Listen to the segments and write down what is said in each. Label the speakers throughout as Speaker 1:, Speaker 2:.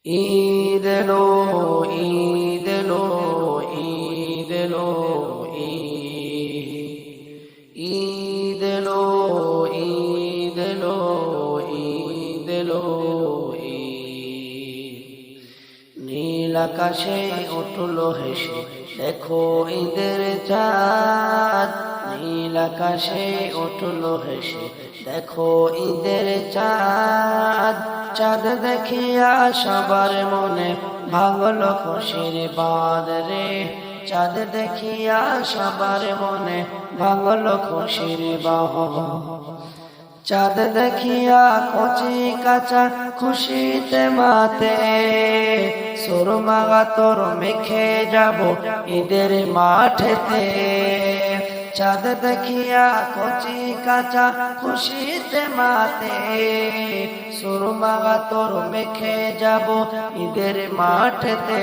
Speaker 1: ঈদ এলো, ঈদ এলো, ঈদ এলো, ঈদ এলো, ঈদ এলো, ঈদ এলো, নীল আকাশে উঠলো হেসে দেখো ঈদের চাঁদ। নীল আকাশে উঠলো হেসে দেখো ঈদের চাঁদ। চাঁদ দেখিয়া সবার মনে ভাঙল খুশির বাঁধ রে। চাঁদ দেখিয়া সবার মনে ভাঙল খুশির বাঁধ। চাঁদ দেখিয়া কচি কাঁচা খুশিতে মাতে সুরমা তোর মেখে যাব ঈদের মাঠেতে। চাঁদ দেখিয়া কচি কাঁচা খুশিতে মাতে সুরমা তোর মেখে যাব ঈদের মাঠেতে।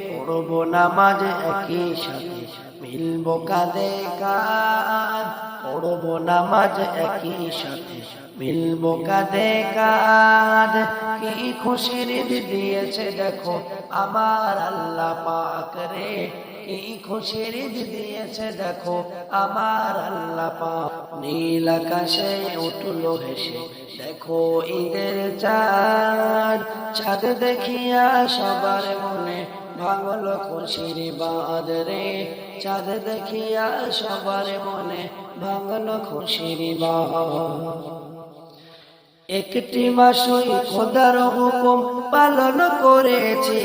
Speaker 1: পড়ব নামাজ একই সাথে মিলব কাঁধে কাঁধ। পড়ব নামাজ একই সাথে মিলব কাঁধে কাঁধ। কি খুশির ঈদ দিয়েছে দেখো আমার আল্লাহ পাক রে। কি খুশির ঈদ দিয়েছে দেখো আমার আল্লাহ পাক। নীল আকাশে উঠলো হেসে দেখো ঈদের চাঁদ। চাঁদ দেখিয়া সবার মনে ভাঙল খুশির বাঁধ রে। চাঁদ দেখিয়া সবার মনে ভাঙল খুশির বাঁধ। একটি মাসই খোদার হুকুম পালন করেছি,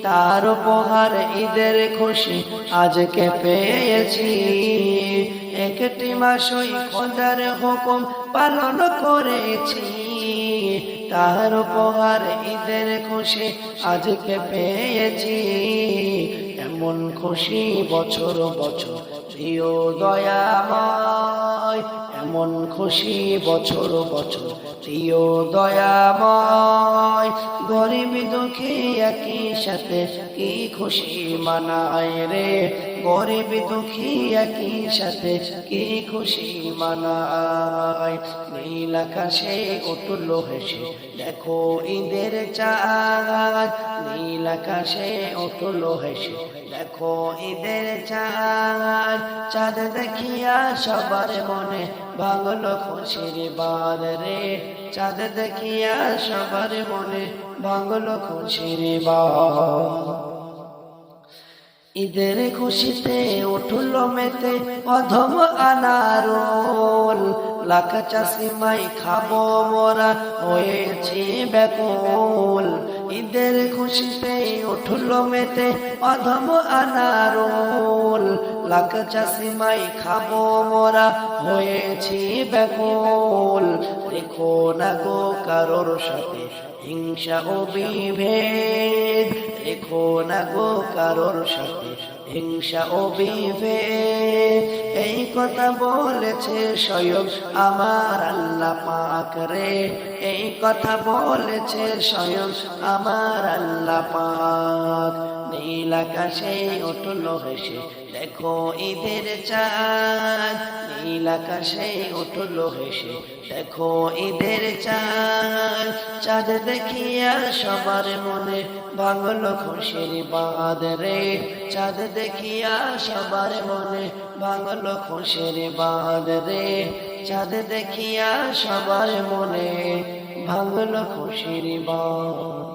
Speaker 1: তার উপহার ঈদের খুশি আজকে পেয়েছি। একটি মাসই খোদার হুকুম পালন করেছি, তার উপহার ঈদের খুশি আজকে পেয়েছি। এমন খুশি বছর বছর প্রিয় দয়াময়। এমন খুশি বছর বছর প্রিয় দয়াময়। গরিব দুঃখী একই সাথে কি খুশি মানায় রে। গরিব দুঃখী একই সাথে কি খুশি মানায়। নীল আকাশে উঠলো হেসে দেখো ঈদের চাঁদ। নীল আকাশে উঠলো হেসে দেখো ঈদের চাঁদ। চাঁদ দেখিয়া সবার মনে ভাঙল খুশির বাঁধ রে। চাঁদ দেখিয়া সবার মনে ভাঙল খুশির বাঁধ। ঈদের খুশিতে উঠল মেতে অধম আনারোল। লাখ চাষি মাই খাবো মোরা হয়েছি ব্যাকুল। ঈদের খুশিতে উঠল মেতে অধম আনারোল। লাখ চাষি মাই খাবো মোরা হয়েছি ব্যাকুল। রেখো না গো কারোর সাথে হিংসা ও বিভেদ। রেখো না গো কারোর সাথে হিংসা ও বিভেদ। এই কথা বলেছে স্বয়ং আমার আল্লাহ পাক রে। এই কথা বলেছে স্বয়ং আমার আল্লাহ পাক। নীল আকাশে উঠলো হেসে দেখো ঈদের চাঁদ। নীল আকাশে উঠলো হেসে দেখো ঈদের চাঁদ। চাঁদ দেখিয়া সবার মনে ভাঙল খুশির বাঁধ রে। চাঁদ দেখিয়া সবার মনে ভাঙল খুশির বাঁধ রে। চাঁদ দেখিয়া সবার মনে ভাঙল খুশির বাঁধ।